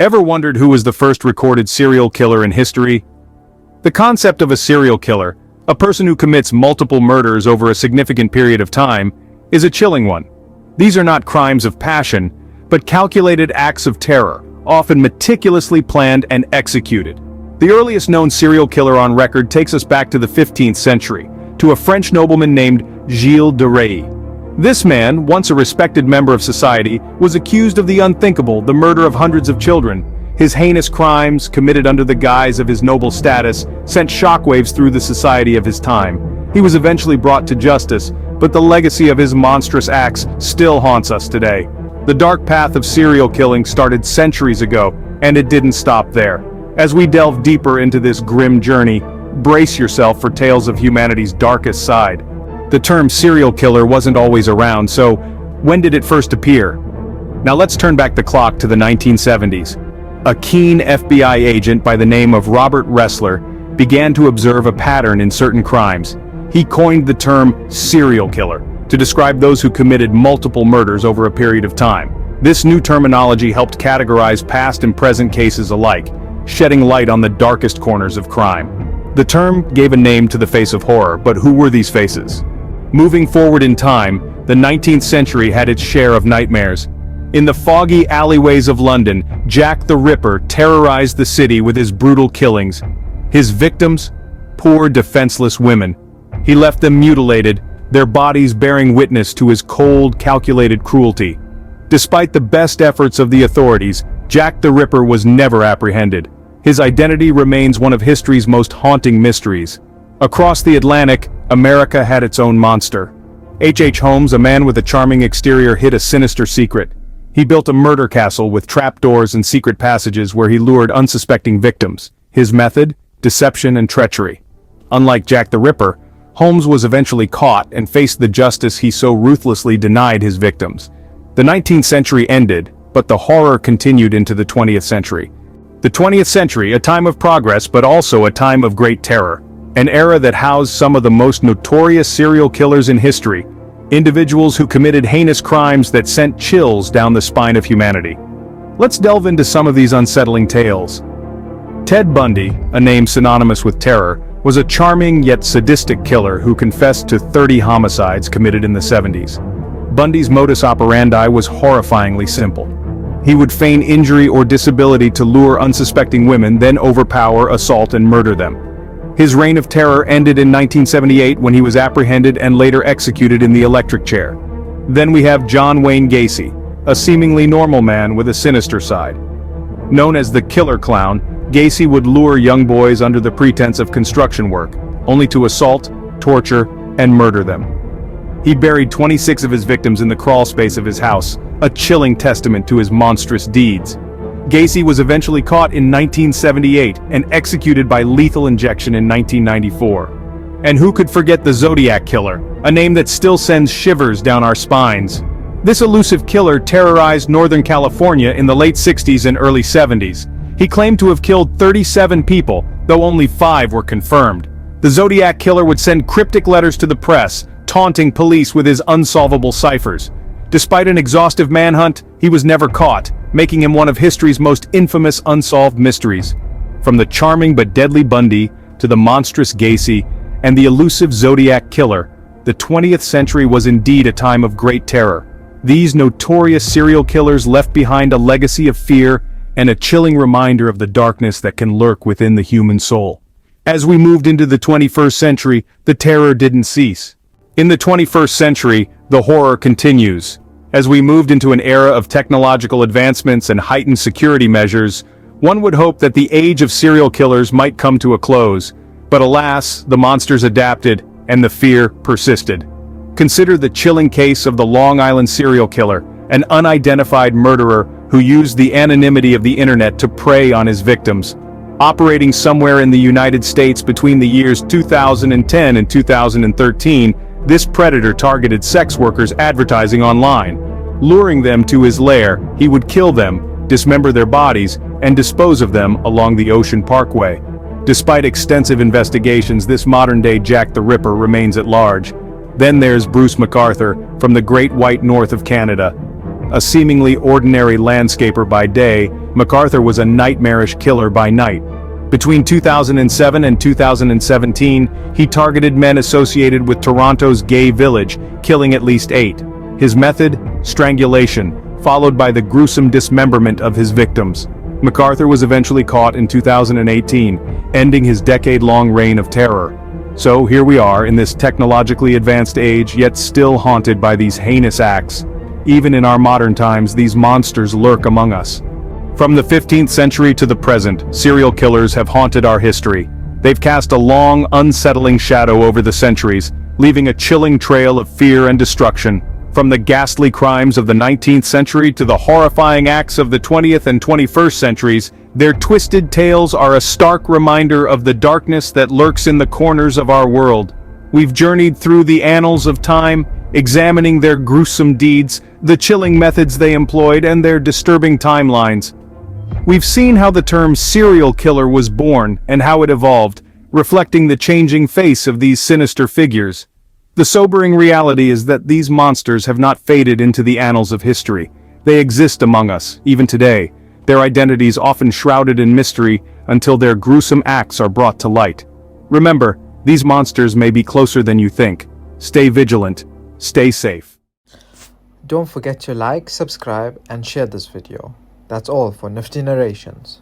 Ever wondered who was the first recorded serial killer in history? The concept of a serial killer, a person who commits multiple murders over a significant period of time, is a chilling one. These are not crimes of passion, but calculated acts of terror, often meticulously planned and executed. The earliest known serial killer on record takes us back to the 15th century, to a French nobleman named Gilles de Rais. This man, once a respected member of society, was accused of the unthinkable, the murder of hundreds of children. His heinous crimes, committed under the guise of his noble status, sent shockwaves through the society of his time. He was eventually brought to justice, but the legacy of his monstrous acts still haunts us today. The dark path of serial killing started centuries ago, and it didn't stop there. As we delve deeper into this grim journey, brace yourself for tales of humanity's darkest side. The term serial killer wasn't always around, so when did it first appear? Now let's turn back the clock to the 1970s. A keen FBI agent by the name of Robert Ressler began to observe a pattern in certain crimes. He coined the term serial killer to describe those who committed multiple murders over a period of time. This new terminology helped categorize past and present cases alike, shedding light on the darkest corners of crime. The term gave a name to the face of horror, but who were these faces? Moving forward in time, the 19th century had its share of nightmares. In the foggy alleyways of London, Jack the Ripper terrorized the city with his brutal killings. His victims? Poor defenseless women. He left them mutilated, their bodies bearing witness to his cold, calculated cruelty. Despite the best efforts of the authorities, Jack the Ripper was never apprehended. His identity remains one of history's most haunting mysteries. Across the Atlantic, America had its own monster. H. Holmes, a man with a charming exterior, hid a sinister secret. He built a murder castle with trapdoors and secret passages where he lured unsuspecting victims. His method? Deception and treachery. Unlike Jack the Ripper, Holmes was eventually caught and faced the justice he so ruthlessly denied his victims. The 19th century ended, but the horror continued into the 20th century. The 20th century, a time of progress but also a time of great terror. An era that housed some of the most notorious serial killers in history, individuals who committed heinous crimes that sent chills down the spine of humanity. Let's delve into some of these unsettling tales. Ted Bundy, a name synonymous with terror, was a charming yet sadistic killer who confessed to 30 homicides committed in the 70s. Bundy's modus operandi was horrifyingly simple. He would feign injury or disability to lure unsuspecting women, then overpower, assault, and murder them. His reign of terror ended in 1978 when he was apprehended and later executed in the electric chair. Then we have John Wayne Gacy, a seemingly normal man with a sinister side. Known as the Killer Clown, Gacy would lure young boys under the pretense of construction work, only to assault, torture, and murder them. He buried 26 of his victims in the crawl space of his house, a chilling testament to his monstrous deeds. Gacy was eventually caught in 1978 and executed by lethal injection in 1994. And who could forget the Zodiac Killer, a name that still sends shivers down our spines. This elusive killer terrorized Northern California in the late 60s and early 70s. He claimed to have killed 37 people, though only 5 were confirmed. The Zodiac Killer would send cryptic letters to the press, taunting police with his unsolvable ciphers. Despite an exhaustive manhunt, he was never caught, making him one of history's most infamous unsolved mysteries. From the charming but deadly Bundy, to the monstrous Gacy, and the elusive Zodiac Killer, the 20th century was indeed a time of great terror. These notorious serial killers left behind a legacy of fear and a chilling reminder of the darkness that can lurk within the human soul. As we moved into the 21st century, the terror didn't cease. In the 21st century, the horror continues. As we moved into an era of technological advancements and heightened security measures, one would hope that the age of serial killers might come to a close. But alas, the monsters adapted, and the fear persisted. Consider the chilling case of the Long Island serial killer, an unidentified murderer who used the anonymity of the internet to prey on his victims. Operating somewhere in the United States between the years 2010 and 2013, this predator targeted sex workers advertising online. Luring them to his lair, he would kill them, dismember their bodies, and dispose of them along the Ocean Parkway. Despite extensive investigations, this modern-day Jack the Ripper remains at large. Then there's Bruce MacArthur, from the Great White North of Canada. A seemingly ordinary landscaper by day, MacArthur was a nightmarish killer by night. Between 2007 and 2017, he targeted men associated with Toronto's gay village, killing at least 8. His method? Strangulation, followed by the gruesome dismemberment of his victims. MacArthur was eventually caught in 2018, ending his decade-long reign of terror. So here we are in this technologically advanced age, yet still haunted by these heinous acts. Even in our modern times, these monsters lurk among us. From the 15th century to the present, serial killers have haunted our history. They've cast a long, unsettling shadow over the centuries, leaving a chilling trail of fear and destruction. From the ghastly crimes of the 19th century to the horrifying acts of the 20th and 21st centuries, their twisted tales are a stark reminder of the darkness that lurks in the corners of our world. We've journeyed through the annals of time, examining their gruesome deeds, the chilling methods they employed, and their disturbing timelines. We've seen how the term serial killer was born and how it evolved, reflecting the changing face of these sinister figures. The sobering reality is that these monsters have not faded into the annals of history. They exist among us, even today, their identities often shrouded in mystery until their gruesome acts are brought to light. Remember, these monsters may be closer than you think. Stay vigilant. Stay safe. Don't forget to like, subscribe, and share this video. That's all for Nifty Narrations.